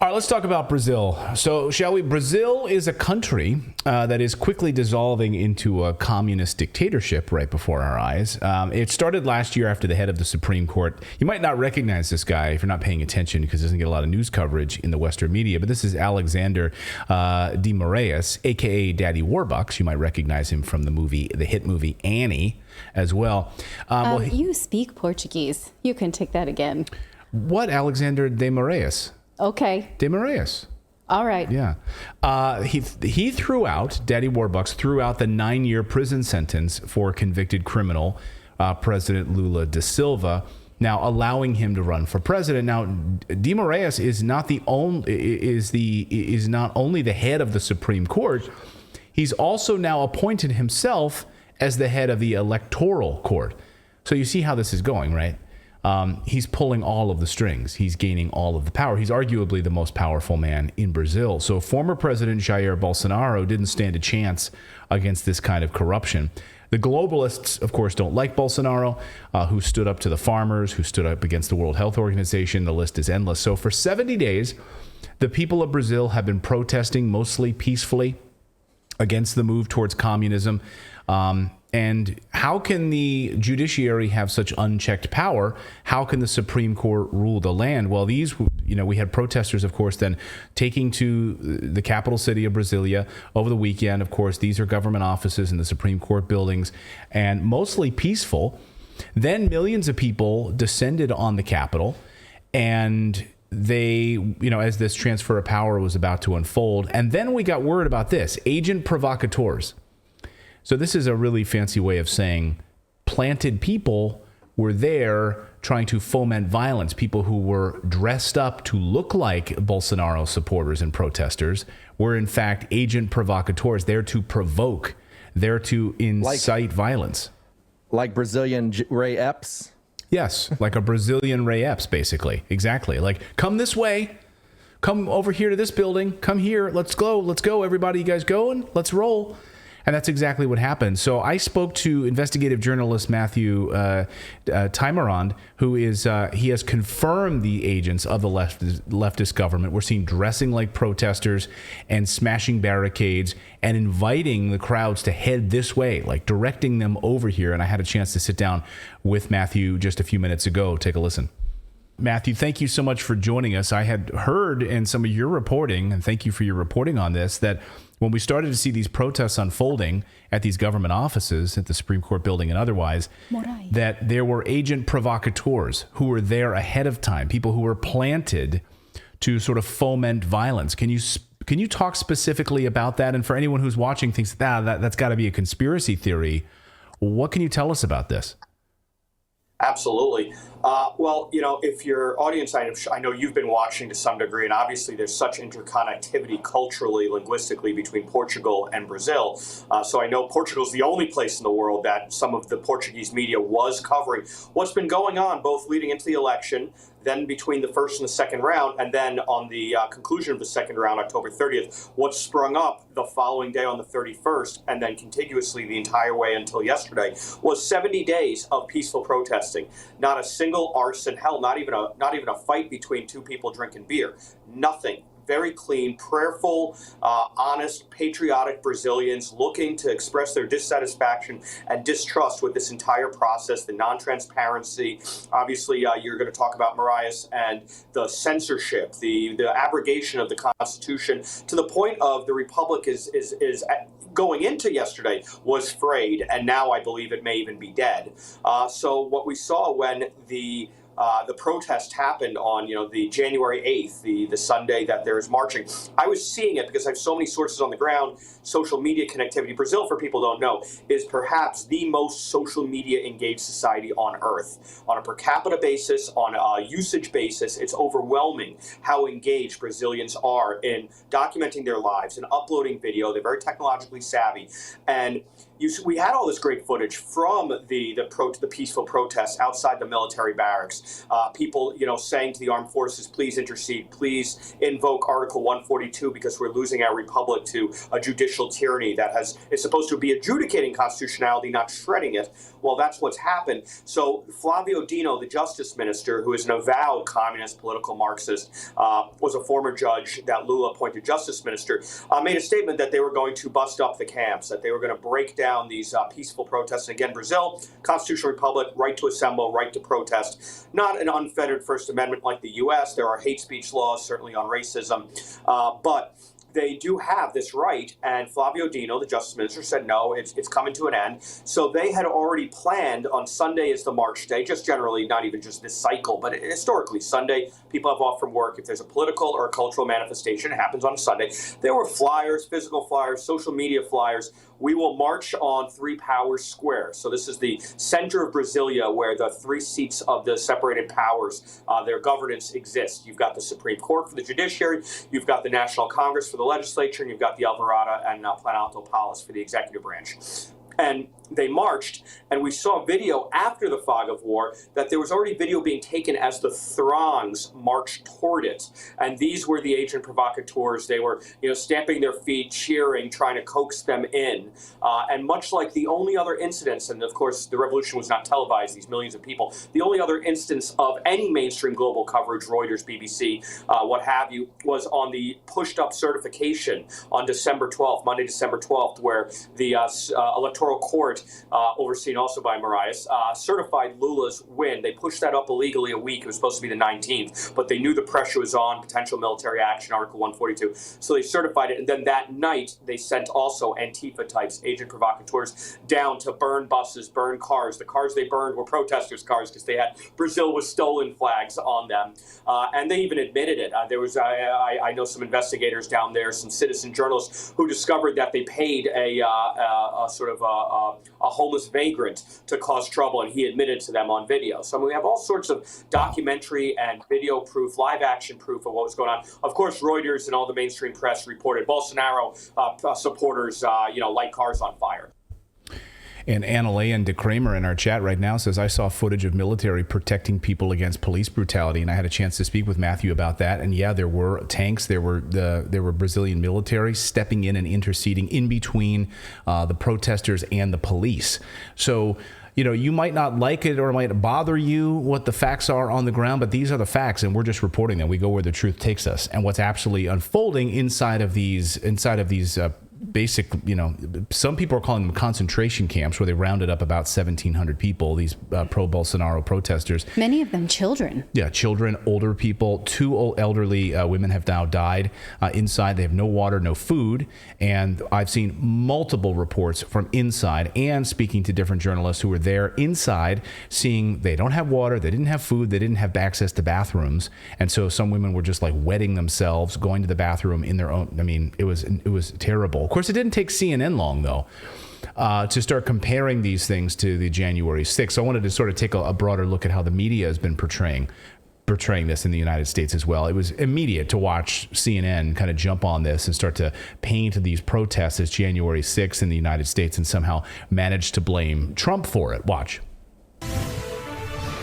All right, let's talk about Brazil. So, shall we? Brazil is a country that is quickly dissolving into a communist dictatorship right before our eyes. It started last year after the head of the Supreme Court. You might not recognize this guy if you're not paying attention because he doesn't get a lot of news coverage in the Western media, but this is Alexander de Moraes, a.k.a. Daddy Warbucks. You might recognize him from the hit movie Annie as well. You speak Portuguese. You can take that again. What, Alexander de Moraes? Okay. De Moraes. All right. Yeah. He threw out, Daddy Warbucks threw out the 9-year prison sentence for convicted criminal President Lula da Silva, now allowing him to run for president. Now, de Moraes is not only the head of the Supreme Court, he's also now appointed himself as the head of the Electoral Court. So you see how this is going, right? He's pulling all of the strings. He's gaining all of the power. He's arguably the most powerful man in Brazil. So former President Jair Bolsonaro didn't stand a chance against this kind of corruption. The globalists, of course, don't like Bolsonaro, who stood up to the farmers, who stood up against the World Health Organization. The list is endless. So for 70 days, the people of Brazil have been protesting mostly peacefully against the move towards communism. And how can the judiciary have such unchecked power? How can the Supreme Court rule the land? Well, we had protesters, of course, then taking to the capital city of Brasilia over the weekend. Of course, these are government offices in the Supreme Court buildings, and mostly peaceful. Then millions of people descended on the Capitol, and they, as this transfer of power was about to unfold. And then we got word about this, agent provocateurs. So this is a really fancy way of saying planted people were there trying to foment violence. People who were dressed up to look like Bolsonaro supporters and protesters were in fact agent provocateurs, there to provoke, there to incite violence. Like Brazilian Ray Epps? Yes, like a Brazilian Ray Epps, basically. Exactly. Like, come this way. Come over here to this building. Come here. Let's go. Everybody, you guys going? Let's roll. And that's exactly what happened. So I spoke to investigative journalist Matthew Timerand, who is he has confirmed the agents of the leftist government were seen dressing like protesters and smashing barricades and inviting the crowds to head this way, like directing them over here. And I had a chance to sit down with Matthew just a few minutes ago. Take a listen. Matthew, thank you so much for joining us. I had heard in some of your reporting, and thank you for your reporting on this, that when we started to see these protests unfolding at these government offices, at the Supreme Court building and otherwise, that there were agent provocateurs who were there ahead of time, people who were planted to sort of foment violence. Can you talk specifically about that? And for anyone who's watching thinks that's got to be a conspiracy theory, what can you tell us about this? Absolutely. Well, if your audience, I know you've been watching to some degree, and obviously there's such interconnectivity culturally, linguistically between Portugal and Brazil. So I know Portugal's the only place in the world that some of the Portuguese media was covering what's been going on, both leading into the election, then between the first and the second round, and then on the conclusion of the second round, October 30th, what sprung up the following day on the 31st, and then contiguously the entire way until yesterday, was 70 days of peaceful protesting. Not a single arson, hell, not even a fight between two people drinking beer. Nothing. Very clean, prayerful, honest, patriotic Brazilians looking to express their dissatisfaction and distrust with this entire process, the non-transparency. Obviously, you're going to talk about Moraes and the censorship, the abrogation of the Constitution, to the point of the Republic is going into yesterday was frayed, and now I believe it may even be dead. So what we saw when the protest happened on, the January 8th, the Sunday that there is marching. I was seeing it because I have so many sources on the ground. Social media connectivity. Brazil, for people who don't know, is perhaps the most social media engaged society on earth. On a per capita basis, on a usage basis, it's overwhelming how engaged Brazilians are in documenting their lives and uploading video. They're very technologically savvy. And we had all this great footage from the peaceful protests outside the military barracks. People, saying to the armed forces, please intercede, please invoke Article 142 because we're losing our republic to a judicial tyranny that is supposed to be adjudicating constitutionality, not shredding it. Well, that's what's happened. So Flavio Dino, the justice minister, who is an avowed communist political Marxist, was a former judge that Lula appointed justice minister, made a statement that they were going to bust up the camps, that they were going to break down these peaceful protests. And again, Brazil, constitutional republic, right to assemble, right to protest, not an unfettered First Amendment like the U.S. There are hate speech laws, certainly on racism, but they do have this right, and Flavio Dino, the justice minister, said no, it's coming to an end. So they had already planned on Sunday is the March day, just generally, not even just this cycle, but historically, Sunday, people have off from work. If there's a political or a cultural manifestation, it happens on a Sunday. There were flyers, physical flyers, social media flyers. We will march on Three Powers Square. So this is the center of Brasilia where the three seats of the separated powers, their governance exists. You've got the Supreme Court for the judiciary, you've got the National Congress for the legislature, and you've got the Alvorada and Planalto Palace for the executive branch. And they marched, and we saw video after the fog of war that there was already video being taken as the throngs marched toward it. And these were the agent provocateurs. They were, stamping their feet, cheering, trying to coax them in. And much like the only other incidents, and of course the revolution was not televised, these millions of people, the only other instance of any mainstream global coverage, Reuters, BBC, what have you, was on the pushed up certification on December 12th, Monday, December 12th, where the electoral court, overseen also by Marias, certified Lula's win. They pushed that up illegally a week. It was supposed to be the 19th, but they knew the pressure was on, potential military action, Article 142. So they certified it, and then that night they sent also Antifa types, agent provocateurs, down to burn buses, burn cars. The cars they burned were protesters' cars because they had Brazil with stolen flags on them, and they even admitted it. There was, I know some investigators down there, some citizen journalists who discovered that they paid a sort of a homeless vagrant to cause trouble, and he admitted to them on video. So we have all sorts of documentary and video proof, live action proof of what was going on. Of course, Reuters and all the mainstream press reported Bolsonaro supporters, light cars on fire. And Annaleigh de Kramer in our chat right now says, I saw footage of military protecting people against police brutality, and I had a chance to speak with Matthew about that. And yeah, there were tanks, there were Brazilian military stepping in and interceding in between the protesters and the police. So, you might not like it or it might bother you what the facts are on the ground, but these are the facts, and we're just reporting them. We go where the truth takes us, and what's actually unfolding inside of these basic, some people are calling them concentration camps, where they rounded up about 1,700 people, these pro-Bolsonaro protesters. Many of them children. Yeah, children, older people. 2 elderly women have now died inside. They have no water, no food. And I've seen multiple reports from inside, and speaking to different journalists who were there inside, seeing they don't have water, they didn't have food, they didn't have access to bathrooms. And so some women were just like wetting themselves, going to the bathroom in their own. I mean, it was terrible. Of course, it didn't take CNN long, though, to start comparing these things to the January 6th. So I wanted to sort of take a broader look at how the media has been portraying this in the United States as well. It was immediate to watch CNN kind of jump on this and start to paint these protests as January 6th in the United States and somehow manage to blame Trump for it. Watch.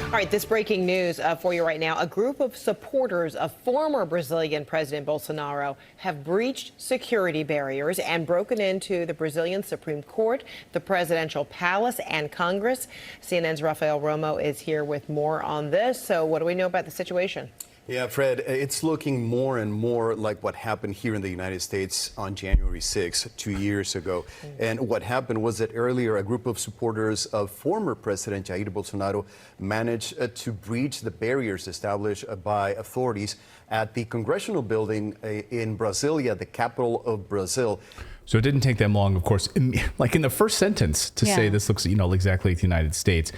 All right, this breaking news for you right now. A group of supporters of former Brazilian President Bolsonaro have breached security barriers and broken into the Brazilian Supreme Court, the presidential palace, and Congress. CNN's Rafael Romo is here with more on this. So what do we know about the situation? Yeah, Fred, it's looking more and more like what happened here in the United States on January 6th, 2 years ago. And what happened was that earlier a group of supporters of former President Jair Bolsonaro managed to breach the barriers established by authorities at the congressional building in Brasilia, the capital of Brazil. So it didn't take them long, of course, like in the first sentence to say this looks, exactly like the United States.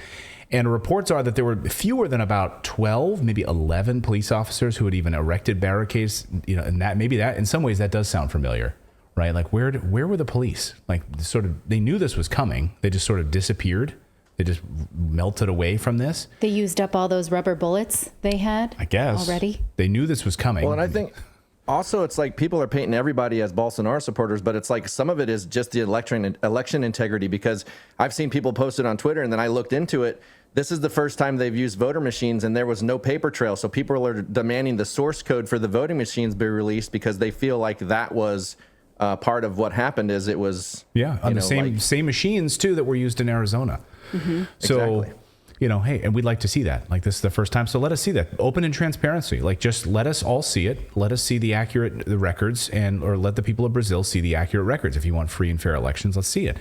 And reports are that there were fewer than about 12, maybe 11 police officers who had even erected barricades. And that in some ways that does sound familiar, right? Like where were the police? Like they knew this was coming. They just sort of disappeared. They just melted away from this. They used up all those rubber bullets they had. I guess already. They knew this was coming. Well, and I think Also, it's like people are painting everybody as Bolsonaro supporters, but it's like some of it is just the election integrity, because I've seen people post it on Twitter, and then I looked into it. This is the first time they've used voter machines, and there was no paper trail. So people are demanding the source code for the voting machines be released because they feel like that was part of what happened. Is it was on the same machines too that were used in Arizona. Mm-hmm. So. Exactly. Hey, and we'd like to see that. Like, this is the first time, so let us see that. Open and transparency. Like, just let us all see it. Let us see the records, or let the people of Brazil see the accurate records. If you want free and fair elections, let's see it.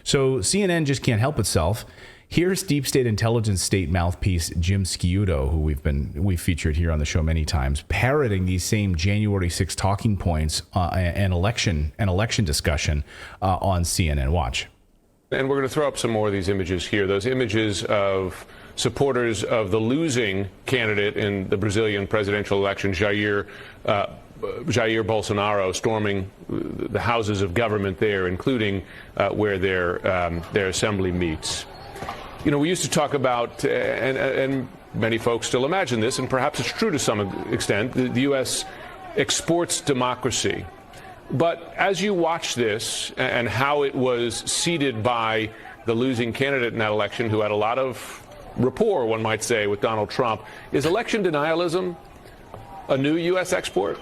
So CNN just can't help itself. Here's deep state intelligence state mouthpiece Jim Sciutto, who we've featured here on the show many times, parroting these same January 6 talking points and election discussion on CNN. Watch. And we're going to throw up some more of these images here. Those images of supporters of the losing candidate in the Brazilian presidential election, Jair Bolsonaro, storming the houses of government there, including where their assembly meets. We used to talk about, and many folks still imagine this, and perhaps it's true to some extent, the U.S. exports democracy. But as you watch this and how it was seeded by the losing candidate in that election, who had a lot of rapport, one might say, with Donald Trump, is election denialism a new U.S. export?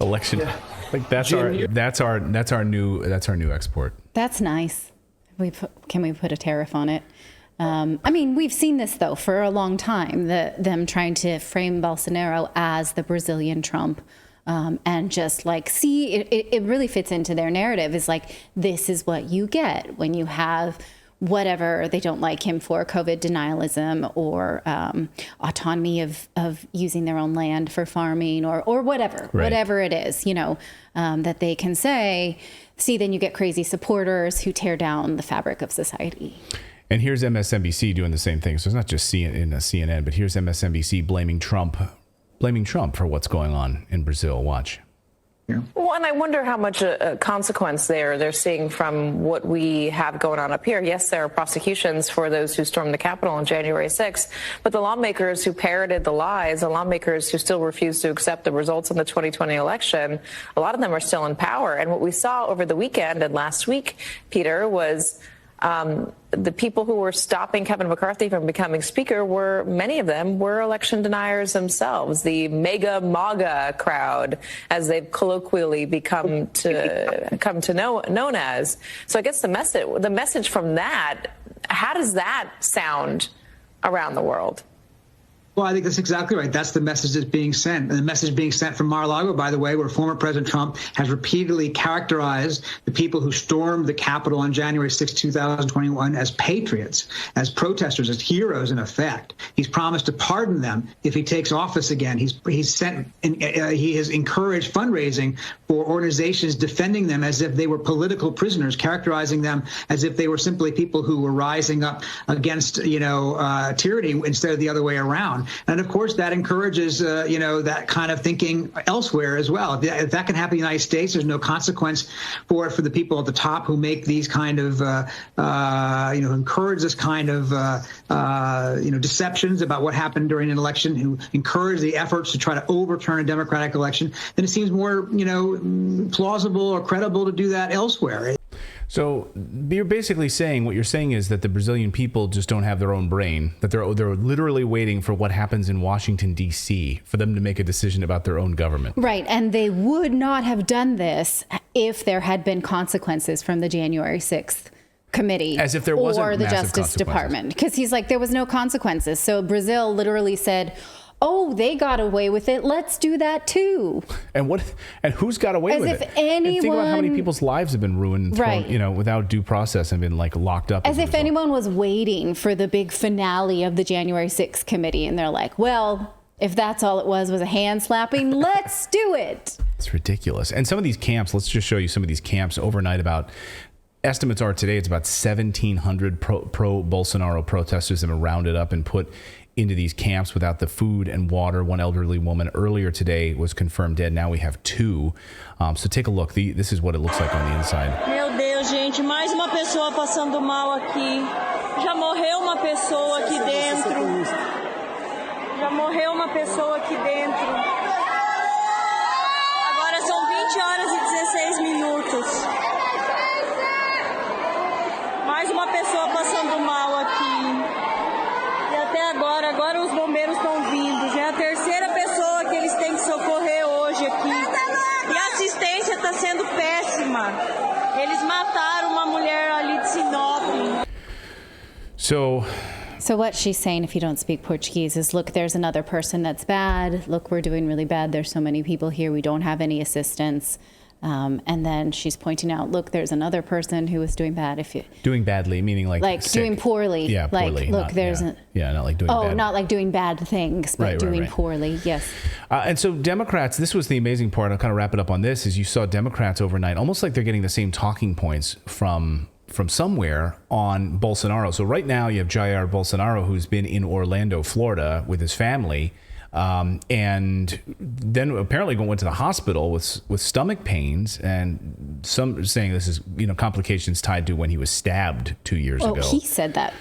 Election, like that's our new export. That's nice. Can we put a tariff on it? I mean, we've seen this though for a long time. Them trying to frame Bolsonaro as the Brazilian Trump. And just like, see, it really fits into their narrative. Is like, this is what you get when you have whatever they don't like him for, COVID denialism or autonomy of using their own land for farming or whatever, right. Whatever it is, that they can say, see, then you get crazy supporters who tear down the fabric of society. And here's MSNBC doing the same thing. So it's not just CNN, but here's MSNBC blaming Trump for what's going on in Brazil. Watch. Yeah. Well, and I wonder how much consequence they're seeing from what we have going on up here. Yes, there are prosecutions for those who stormed the Capitol on January 6th, but the lawmakers who parroted the lies, the lawmakers who still refuse to accept the results in the 2020 election, a lot of them are still in power. And what we saw over the weekend and last week, Peter, was the people who were stopping Kevin McCarthy from becoming speaker many of them were election deniers themselves, the mega MAGA crowd, as they've colloquially come to known as. So I guess the message from that, how does that sound around the world? Well, I think that's exactly right. That's the message that's being sent. And the message being sent from Mar-a-Lago, by the way, where former President Trump has repeatedly characterized the people who stormed the Capitol on January 6, 2021 as patriots, as protesters, as heroes, in effect. He's promised to pardon them if he takes office again. He has encouraged fundraising for organizations defending them as if they were political prisoners, characterizing them as if they were simply people who were rising up against, tyranny instead of the other way around. And of course, that encourages, that kind of thinking elsewhere as well. If that can happen in the United States, there's no consequence for it for the people at the top who make these kind of, encourage this kind of, deceptions about what happened during an election, who encourage the efforts to try to overturn a democratic election. Then it seems more, plausible or credible to do that elsewhere. So you're basically saying, what you're saying is that the Brazilian people just don't have their own brain, that they're literally waiting for what happens in Washington, D.C. for them to make a decision about their own government. Right. And they would not have done this if there had been consequences from the January 6th committee. As if there wasn't or the Justice Department. Because he's like, there was no consequences. So Brazil literally said, oh, they got away with it. Let's do that too. And who's got away with it? As if anyone. And think about how many people's lives have been ruined, thrown, without due process and been locked up. As if anyone was waiting for the big finale of the January 6th committee, and they're like, well, if that's all it was a hand slapping, let's do it. It's ridiculous. And some of these camps, let's just show you some of these camps overnight. Estimates are today it's about 1,700 pro-Bolsonaro protesters have been rounded up and put into these camps without the food and water. One elderly woman earlier today was confirmed dead. Now we have 2. So take a look. This is what it looks like on the inside. Meu Deus, gente, mais uma pessoa passando mal aqui. Já morreu uma pessoa aqui dentro. Já morreu uma pessoa aqui dentro. So what she's saying, if you don't speak Portuguese, is look, there's another person that's bad. Look, we're doing really bad. There's so many people here. We don't have any assistance. And then she's pointing out, look, there's another person who is doing bad. Doing badly, meaning like sick. Doing poorly. Yeah, poorly. Like, look, not, there's not like doing bad. not like doing bad things, but doing poorly. Yes. And so Democrats, this was the amazing part. I'll kind of wrap it up on this. Is you saw Democrats overnight, almost like they're getting the same talking points from somewhere on Bolsonaro. So right now you have Jair Bolsonaro, who's been in Orlando, Florida, with his family. And then apparently went to the hospital with stomach pains, and some saying this is complications tied to when he was stabbed 2 years ago. Oh, he said that.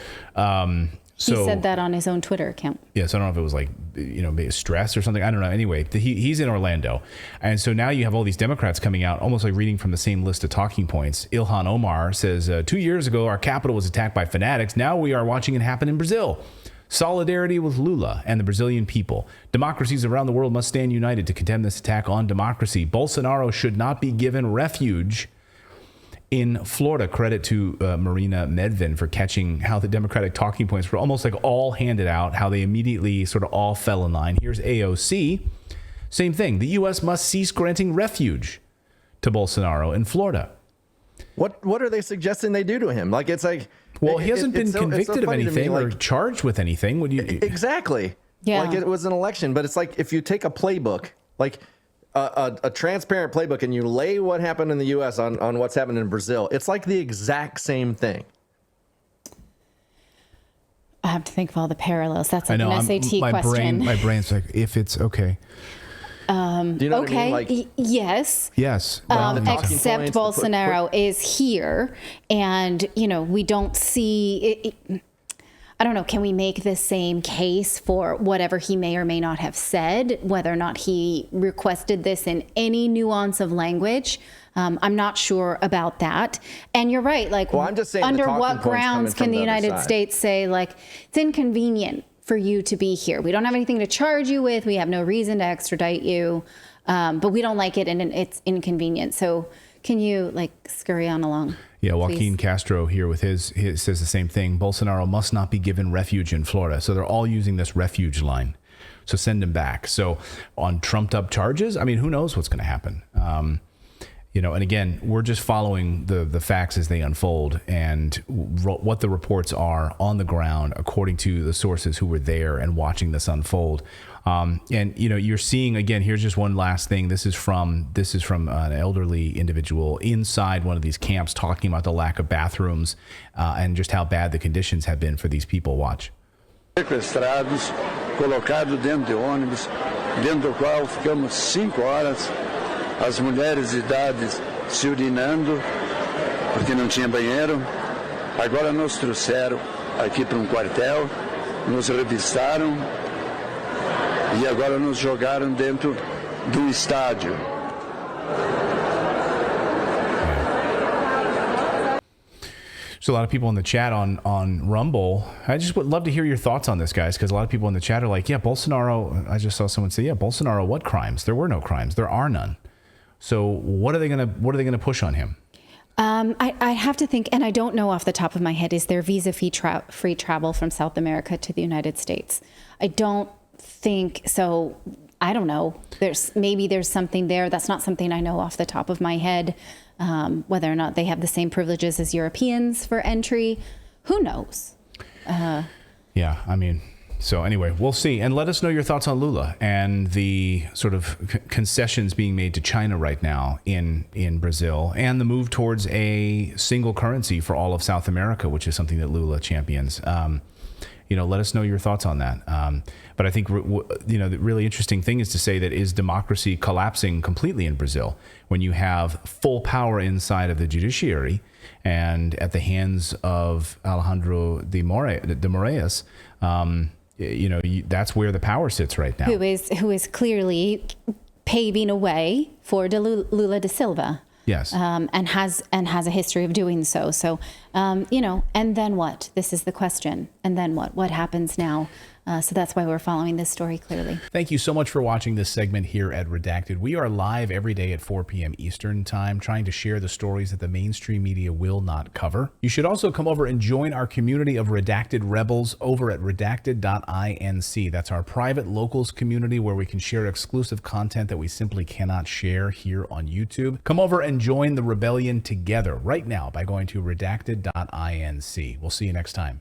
He said that on his own Twitter account. Yes, I don't know if it was like maybe stress or something. I don't know. Anyway, he's in Orlando, and so now you have all these Democrats coming out, almost like reading from the same list of talking points. Ilhan Omar says 2 years ago our capital was attacked by fanatics. Now we are watching it happen in Brazil. Solidarity with Lula and the Brazilian people. Democracies around the world must stand united to condemn this attack on democracy. Bolsonaro should not be given refuge in Florida. Credit to Marina Medvin for catching how the Democratic talking points were almost like all handed out, how they immediately sort of all fell in line. Here's AOC. Same thing. The U.S. must cease granting refuge to Bolsonaro in Florida. What are they suggesting they do to him? Like, it's like... Well, he hasn't been convicted of anything or charged with anything. Would you? Exactly. Yeah. Like, it was an election, but it's like if you take a playbook, like a transparent playbook, and you lay what happened in the U.S. on what's happened in Brazil, it's like the exact same thing. I have to think of all the parallels. That's like an SAT my question. My brain's like, if it's okay. Do you know what I mean? Like, yes. Yes. Except Bolsonaro is here, and we don't see it. I don't know. Can we make the same case for whatever he may or may not have said, whether or not he requested this in any nuance of language? I'm not sure about that. And you're right. Like, I'm just saying, under what grounds can the United States say, like, it's inconvenient for you to be here? We don't have anything to charge you with. We have no reason to extradite you, but we don't like it, and it's inconvenient. So can you scurry on along? Yeah, Joaquin please? Castro here with his says the same thing. Bolsonaro must not be given refuge in Florida. So they're all using this refuge line. So send him back. So on trumped up charges, I mean, who knows what's going to happen? And again, we're just following the facts as they unfold and what the reports are on the ground, according to the sources who were there and watching this unfold. You're seeing, again, here's just one last thing. This is from an elderly individual inside one of these camps talking about the lack of bathrooms and just how bad the conditions have been for these people. Watch. Sequestrados, colocados dentro de ônibus, dentro do qual ficamos 5 horas. As mulheres de idade se urinando, porque não tinha banheiro. Agora nos trouxeram aqui para quartel, nos revistaram e agora nos jogaram dentro do estádio. So a lot of people in the chat on Rumble, I just would love to hear your thoughts on this, guys, because a lot of people in the chat are like, yeah, Bolsonaro, I just saw someone say, yeah, Bolsonaro, what crimes? There were no crimes. There are none. So what are they gonna push on him? I have to think, and I don't know off the top of my head, is there visa-free travel from South America to the United States? I don't think so. I don't know. Maybe there's something there. That's not something I know off the top of my head. Whether or not they have the same privileges as Europeans for entry, who knows? Yeah, I mean, so anyway, we'll see. And let us know your thoughts on Lula and the sort of concessions being made to China right now in Brazil, and the move towards a single currency for all of South America, which is something that Lula champions. Let us know your thoughts on that. But I think, the really interesting thing is to say that is democracy collapsing completely in Brazil when you have full power inside of the judiciary and at the hands of Alejandro de Moraes, that's where the power sits right now. Who is clearly paving a way for Lula da Silva. Yes. And has a history of doing so. So, and then what? This is the question. And then what? What happens now? So that's why we're following this story clearly. Thank you so much for watching this segment here at Redacted. We are live every day at 4 p.m. Eastern Time, trying to share the stories that the mainstream media will not cover. You should also come over and join our community of Redacted Rebels over at Redacted.inc. That's our private locals community where we can share exclusive content that we simply cannot share here on YouTube. Come over and join the rebellion together right now by going to Redacted.inc. We'll see you next time.